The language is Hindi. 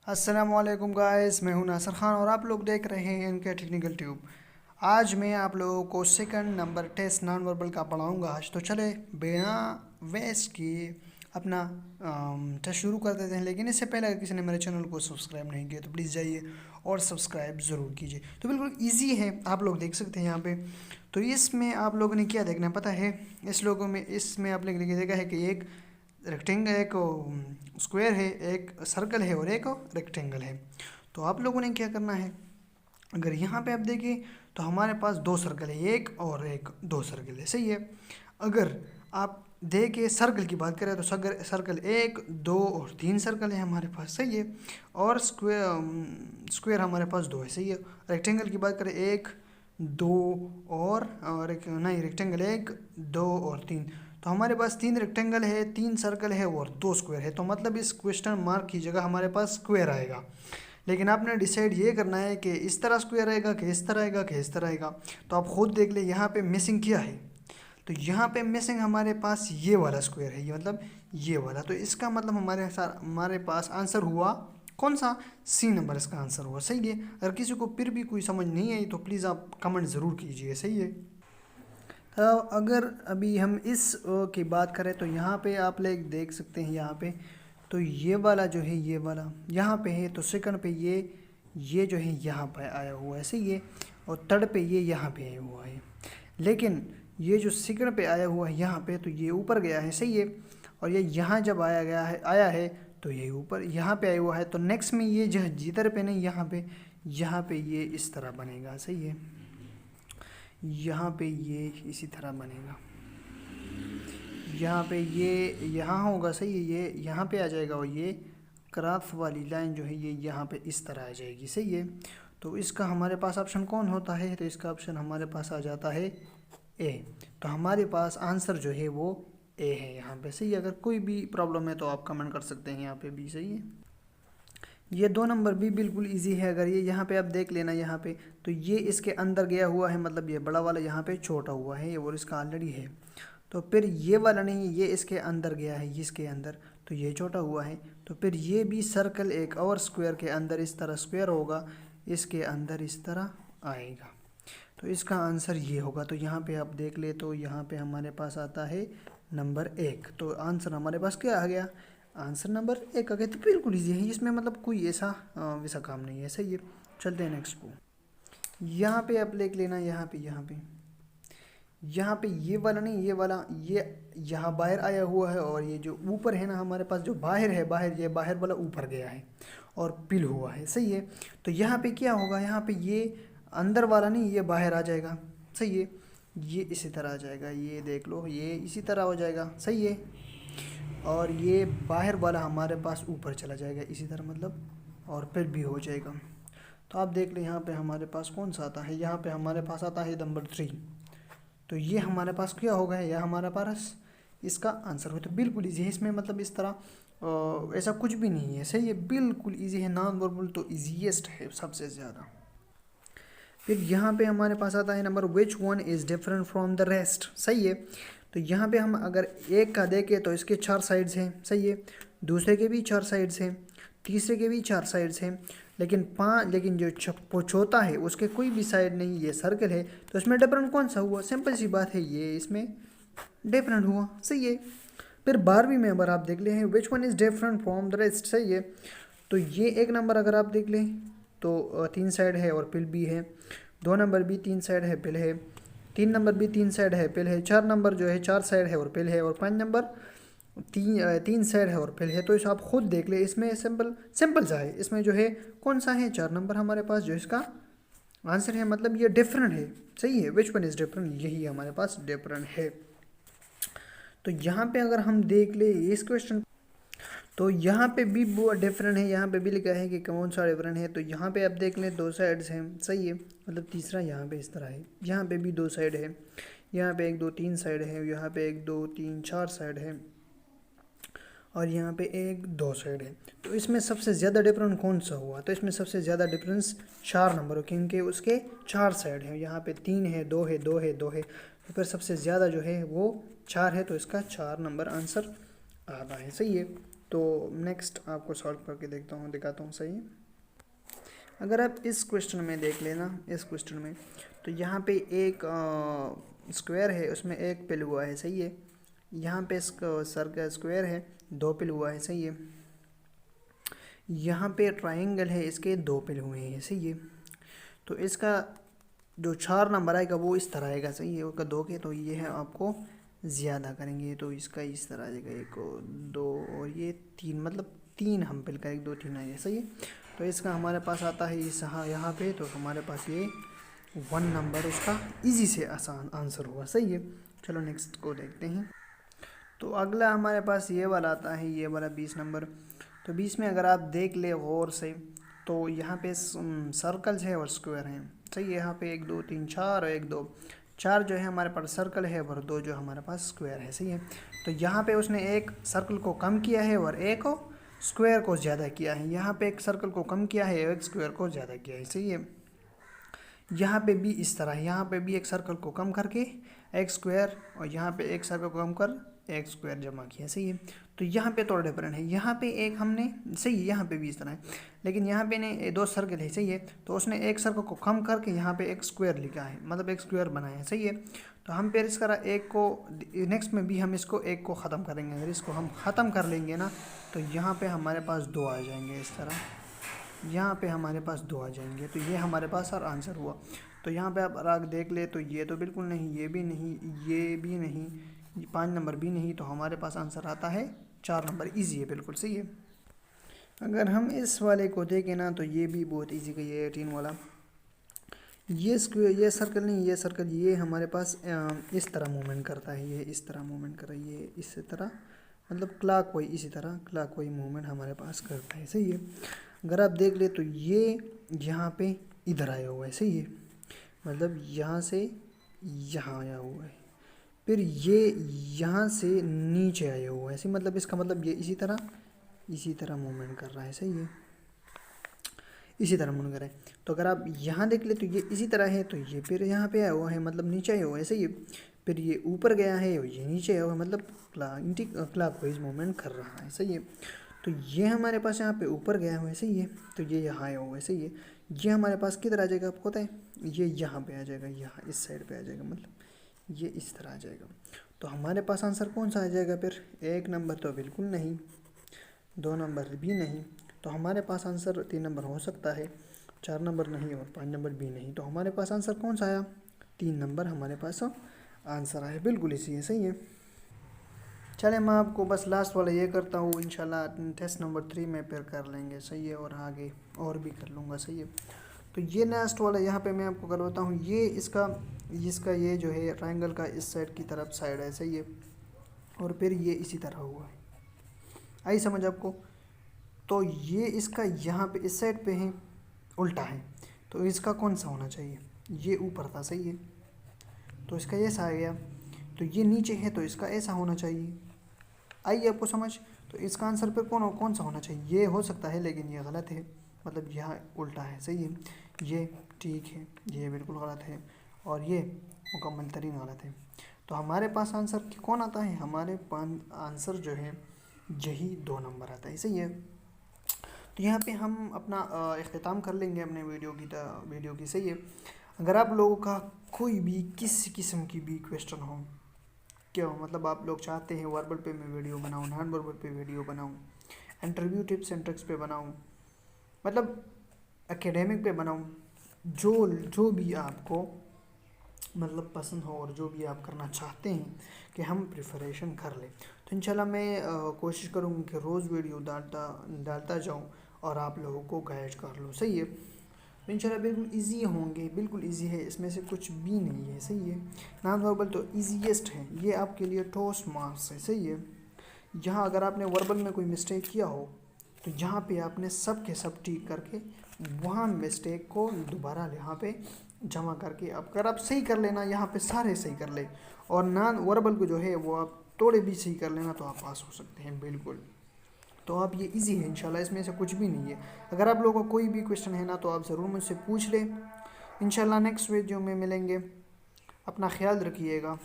अस्सलाम वालेकुम गाइस, मैं हूं नासर खान और आप लोग देख रहे हैं इनके टेक्निकल ट्यूब। आज मैं आप लोगों को second number test non verbal का पढ़ाऊंगा आज। तो चले बिना वेस्ट किए अपना टेस्ट शुरू कर देते हैं। लेकिन इससे पहले अगर किसी ने मेरे चैनल को सब्सक्राइब नहीं किया तो प्लीज़ जाइए और सब्सक्राइब ज़रूर कीजिए। तो बिल्कुल ईजी है, आप लोग देख सकते हैं यहाँ पे। तो इसमें आप लोगों ने क्या देखना है पता है। इसमें आप लोगों ने देखा है कि एक रेक्टेंगल, एक स्क्वायर है, एक सर्कल है और एक रेक्टेंगल है। तो आप लोगों ने क्या करना है, अगर यहाँ पे आप देखें तो हमारे पास दो सर्कल है, एक और एक, दो सर्कल है, सही है। अगर आप देखें सर्कल की बात करें तो सर्कल एक, दो और तीन सर्कल है हमारे पास, सही है। और स्क्वायर हमारे पास दो है, सही है। रेक्टेंगल की बात करें एक, दो और एक नहीं, रेक्टेंगल एक, दो और तीन। तो हमारे पास तीन रेक्टेंगल है, तीन सर्कल है और दो स्क्वायर है। तो मतलब इस क्वेश्चन मार्क की जगह हमारे पास स्क्वायर आएगा। लेकिन आपने डिसाइड ये करना है कि इस तरह स्क्वायर आएगा कि इस तरह आएगा कि इस तरह आएगा। तो आप खुद देख ले यहाँ पे मिसिंग क्या है। तो यहाँ पे मिसिंग हमारे पास ये वाला स्क्वायर है, ये मतलब ये वाला। तो इसका मतलब हमारे पास आंसर हुआ कौन सा, सी नंबर इसका आंसर हुआ, सही है। अगर किसी को फिर भी कोई समझ नहीं आई तो प्लीज़ आप कमेंट ज़रूर कीजिए, सही है। अगर अभी हम इस की बात करें तो यहाँ पे आप लोग देख सकते हैं यहाँ पे। तो ये वाला जो है, ये वाला यहाँ पे है, तो सेकंड पे ये जो है यहाँ पे आया हुआ है, सही है। और थर्ड पे ये यहाँ पे आया हुआ है। लेकिन ये जो सेकंड पे आया हुआ है यहाँ पे, तो ये ऊपर गया है, सही है। और ये यहाँ जब आया है तो ये ऊपर यहाँ पे आया हुआ है। तो नेक्स्ट में ये जो जिधर पे नहीं, यहाँ पे ये इस तरह बनेगा, सही है। यहाँ पे ये इसी तरह बनेगा, यहाँ पे ये यहाँ होगा, सही है। ये यहाँ पे आ जाएगा और ये क्रॉस वाली लाइन जो है ये यहाँ पे इस तरह आ जाएगी, सही है। तो इसका हमारे पास ऑप्शन कौन होता है, तो इसका ऑप्शन हमारे पास आ जाता है ए। तो हमारे पास आंसर जो है वो ए है यहाँ पे, सही है। अगर कोई भी प्रॉब्लम है तो आप कमेंट कर सकते हैं यहाँ पे भी, सही है। ये दो नंबर भी बिल्कुल इजी है। अगर ये यहाँ पे आप देख लेना, यहाँ पे तो ये इसके अंदर गया हुआ है, मतलब ये बड़ा वाला यहाँ पे छोटा हुआ है और इसका ऑलरेडी है। तो फिर ये वाला नहीं, ये इसके अंदर गया है, इसके अंदर, तो ये छोटा हुआ है। तो फिर ये भी सर्कल एक और स्क्वायर के अंदर इस तरह स्क्वायर होगा, इसके अंदर इस तरह आएगा। तो इसका आंसर ये होगा। तो यहाँ पे आप देख ले तो यहाँ पे हमारे पास आता है नंबर एक। तो आंसर हमारे पास क्या आ गया, आंसर नंबर एक आ गया। तो बिल्कुल ईजी है, इसमें मतलब कोई ऐसा वैसा काम नहीं है, सही है। चलते हैं नेक्स्ट को। यहाँ पे आप देख लेना, यहाँ पे ये वाला नहीं, ये वाला, ये यहाँ बाहर आया हुआ है। और ये जो ऊपर है ना हमारे पास, जो बाहर है, ये बाहर वाला ऊपर गया है और पिल हुआ है, सही है। तो यहाँ पे क्या होगा, यहाँ पे ये अंदर वाला नहीं, ये बाहर आ जाएगा, सही है। ये इसी तरह आ जाएगा, ये देख लो, ये इसी तरह हो जाएगा, सही है। और ये बाहर वाला हमारे पास ऊपर चला जाएगा इसी तरह, मतलब और फिर भी हो जाएगा। तो आप देख लें यहाँ पे हमारे पास कौन सा आता है, यहाँ पे हमारे पास आता है नंबर 3। तो ये हमारे पास क्या होगा, यह हमारे पास इसका आंसर हो। तो बिल्कुल ईजी है, इसमें मतलब इस तरह ऐसा कुछ भी नहीं है, सही है। बिल्कुल ईजी है, नॉन वर्बल तो ईजीएस्ट है सबसे ज़्यादा। फिर यहाँ पे हमारे पास आता है number which one is different from the rest, सही है। तो यहाँ पे हम अगर एक का देखें तो इसके 4 साइड्स हैं, सही है। दूसरे के भी 4 साइड्स हैं, तीसरे के भी 4 साइड्स हैं। लेकिन जो चौथा है उसके कोई भी साइड नहीं, ये सर्कल है। तो इसमें डिफरेंट कौन सा हुआ, सिंपल सी बात है, ये इसमें डिफरेंट हुआ, सही है। फिर 12वीं में अगर आप देख ले हैं which one is different from the rest, सही है। तो ये एक नंबर अगर आप देख लें तो 3 साइड है और पिल भी है। 2 नंबर भी 3 साइड है, पिल है। 3 नंबर भी 3 साइड है, पिल है। 4 नंबर जो है 4 साइड है और पिल है। और 5 नंबर 3 साइड है और पिल है। तो इसे आप खुद देख ले, इसमें सिंपल सा है। इसमें जो है कौन सा है, 4 नंबर हमारे पास जो इसका आंसर है, मतलब ये डिफरेंट है, सही है। विच वन इज़ डिफरेंट, यही हमारे पास डिफरेंट है। तो यहाँ पे अगर हम देख ले इस क्वेश्चन, तो यहाँ पे भी वो डिफरेंट है, यहाँ पे भी लिखा है कि कौन सा डिफरेंट है। तो यहाँ पे आप देख लें 2 साइड्स हैं, सही है। मतलब तीसरा यहाँ पे इस तरह है, यहाँ पे भी 2 साइड है, यहाँ पे 1 2 3 साइड है, यहाँ पे 1 2 3 4 साइड है और यहाँ पे 1 2 साइड है। तो इसमें सबसे ज़्यादा डिफरेंट कौन सा हुआ, तो इसमें सबसे ज़्यादा डिफरेंस 4 नंबर हो, क्योंकि उसके 4 साइड हैं। यहाँ पे 3 है, 2 है, 2 है, 2 है। तो फिर सबसे ज़्यादा जो है वो 4 है। तो इसका 4 नंबर आंसर आता है, सही है। तो नेक्स्ट आपको सॉल्व करके दिखाता हूँ। सही है, अगर आप इस क्वेश्चन में देख लेना, इस क्वेश्चन में तो यहाँ पे एक स्क्वायर है, उसमें एक पिल हुआ है। सही है, यहाँ पे सर का स्क्वायर है, 2 पिल हुआ है। सही है, यहाँ पे ट्राइंगल है, इसके 2 पिल हुए हैं। सही है, तो इसका जो 4 नंबर आएगा वो इस तरह आएगा। सही है, उसका 2 के तो ये है आपको ज़्यादा करेंगे तो इसका इस तरह आ जाएगा, 1 2 और ये 3, मतलब 3 हम पिल का 1 2 3 आएगा। सही है, तो इसका हमारे पास आता है इस यहाँ पे, तो हमारे पास ये 1 नंबर उसका इजी से आसान आंसर हुआ। सही है, चलो नेक्स्ट को देखते हैं। तो अगला हमारे पास ये वाला आता है, ये वाला 20 नंबर। तो 20 में अगर आप देख ले गौर से तो यहाँ पे सर्कल्स है और स्क्वायर हैं। सही है, यहाँ पे 1 2 3 4 और 1 2 4 जो है हमारे पास सर्कल है और 2 जो हमारे पास स्क्वायर है। सही है, तो यहाँ पे उसने एक सर्कल को कम किया है और एक स्क्वायर को ज़्यादा किया है। यहाँ पे एक सर्कल को कम किया है, एक स्क्वायर को ज़्यादा किया है। सही है, यहाँ पे भी इस तरह, यहाँ पे भी एक सर्कल को कम करके एक स्क्वायर, और यहाँ पे एक सर्कल को कम कर एक स्क्वायर जमा किया। सही है, तो यहाँ पे थोड़ा डिफरेंट है, यहाँ पे एक हमने, सही है, यहाँ पे भी इस तरह है, लेकिन यहाँ पे ने 2 सर्कल है। सही है, तो उसने एक सर्कल को कम करके यहाँ पे एक स्क्वायर लिखा है, मतलब एक स्क्वायर बनाया है। सही है, तो हम फिर इस तरह एक को नेक्स्ट में भी हम इसको एक को ख़त्म करेंगे। अगर इसको हम ख़त्म कर लेंगे ना तो यहाँ पे हमारे पास 2 आ जाएंगे। इस तरह यहाँ पे हमारे पास 2 आ जाएंगे, तो ये हमारे पास और आंसर हुआ। तो यहाँ पे आप राग देख ले तो ये तो बिल्कुल नहीं, ये भी नहीं, ये भी नहीं, 5 नंबर भी नहीं, तो हमारे पास आंसर आता है 4 नंबर। इजी है, बिल्कुल सही है। अगर हम इस वाले को देखें ना तो ये भी बहुत इजी का, ये 18 वाला, ये स्क्वायर, ये सर्कल नहीं, ये सर्कल, ये हमारे पास इस तरह मूवमेंट करता है, ये इस तरह मूवमेंट कर रही है, इस तरह, मतलब क्लॉक वाइज, इसी तरह क्लॉक वाइज मूवमेंट हमारे पास करता है। सही है, अगर आप देख ले तो ये यहाँ पे इधर आया हुआ है। सही है, मतलब यहाँ से यहाँ आया हुआ है, फिर ये यहाँ से नीचे आया हुआ है। ऐसे मतलब इसका मतलब ये इसी तरह मूवमेंट कर रहा है। सही है, इसी तरह मूवमेंट कर रहा है। तो अगर आप यहाँ देख ले तो ये इसी तरह है, तो ये फिर यहाँ पे आया हुआ है, मतलब नीचे आया हुआ है। सही है, फिर ये ऊपर गया है और ये नीचे आया हुआ है, मतलब क्लॉक वाइज मूवमेंट कर रहा है। सही है, तो ये हमारे पास यहाँ पे ऊपर गया हुआ है। सही है, तो ये यहाँ आया हुआ है। सही है, ये हमारे पास किधर आ जाएगा आपको पता है, ये यहाँ पे आ जाएगा, यहाँ इस साइड पे आ जाएगा, मतलब ये इस तरह आ जाएगा। तो हमारे पास आंसर कौन सा आ जाएगा फिर, 1 नंबर तो बिल्कुल नहीं, 2 नंबर भी नहीं, तो हमारे पास आंसर 3 नंबर हो सकता है, 4 नंबर नहीं और 5 नंबर भी नहीं। तो हमारे पास आंसर कौन सा आया, 3 नंबर हमारे पास आंसर आया, बिल्कुल इसी है। सही है, चले मैं आपको बस लास्ट वाला ये करता हूँ, इंशाल्लाह टेस्ट नंबर 3 में फिर कर लेंगे। सही है, और आगे और भी कर लूँगा। सही है, तो ये लास्ट वाला यहाँ पे मैं आपको करवाता हूँ, ये इसका ये जो है ट्रायंगल का इस साइड की तरफ साइड है। सही है, और फिर ये इसी तरह हुआ है, आई समझ आपको। तो ये इसका यहाँ पे इस साइड पे है, उल्टा है, तो इसका कौन सा होना चाहिए, ये ऊपर था। सही है, तो इसका ऐसा आ गया, तो ये नीचे है तो इसका ऐसा होना चाहिए। आइए आपको समझ, तो इसका आंसर फिर कौन सा होना चाहिए, ये हो सकता है लेकिन ये गलत है, मतलब यहाँ उल्टा है। सही है, ये ठीक है, ये बिल्कुल गलत है, और ये मुकम्मल तरीन गलत है। तो हमारे पास आंसर कौन आता है, हमारे पास आंसर जो है यही 2 नंबर आता है। सही है, तो यहाँ पे हम अपना इख्तिताम कर लेंगे अपने वीडियो की। सही है, अगर आप लोगों का कोई भी किसी किस्म की भी क्वेश्चन हो, क्या मतलब आप लोग चाहते हैं वर्बल पे मैं वीडियो बनाऊँ, नॉन वर्बल पे वीडियो बनाऊँ, इंटरव्यू टिप्स एंड ट्रिक्स पे बनाऊँ, मतलब एकेडमिक पे बनाऊँ, जो भी आपको मतलब पसंद हो और जो भी आप करना चाहते हैं कि हम प्रिपरेशन कर लें, तो इंशाल्लाह मैं कोशिश करूँगी कि रोज़ वीडियो डालता जाऊँ और आप लोगों को गाइड कर लूँ। सही है, तो इंशाल्लाह बिल्कुल इजी होंगे, बिल्कुल इजी है, इसमें से कुछ भी नहीं है। सही है, नॉन वर्बल तो ईजीएस्ट है, ये आपके लिए टॉस मार्क्स है। सही है, यहाँ अगर आपने वर्बल में कोई मिस्टेक किया हो तो यहाँ पे आपने सब के सब ठीक करके वहाँ मिस्टेक को दोबारा यहाँ पे जमा करके अगर आप सही कर लेना, यहाँ पे सारे सही कर ले, और नॉन वर्बल को जो है वो आप थोड़े भी सही कर लेना तो आप पास हो सकते हैं बिल्कुल। तो आप ये इजी है इंशाल्लाह, इसमें से कुछ भी नहीं है। अगर आप लोगों को कोई भी क्वेश्चन है ना तो आप ज़रूर मुझसे पूछ लें। इंशाल्लाह नेक्स्ट वीडियो में मिलेंगे, अपना ख्याल रखिएगा।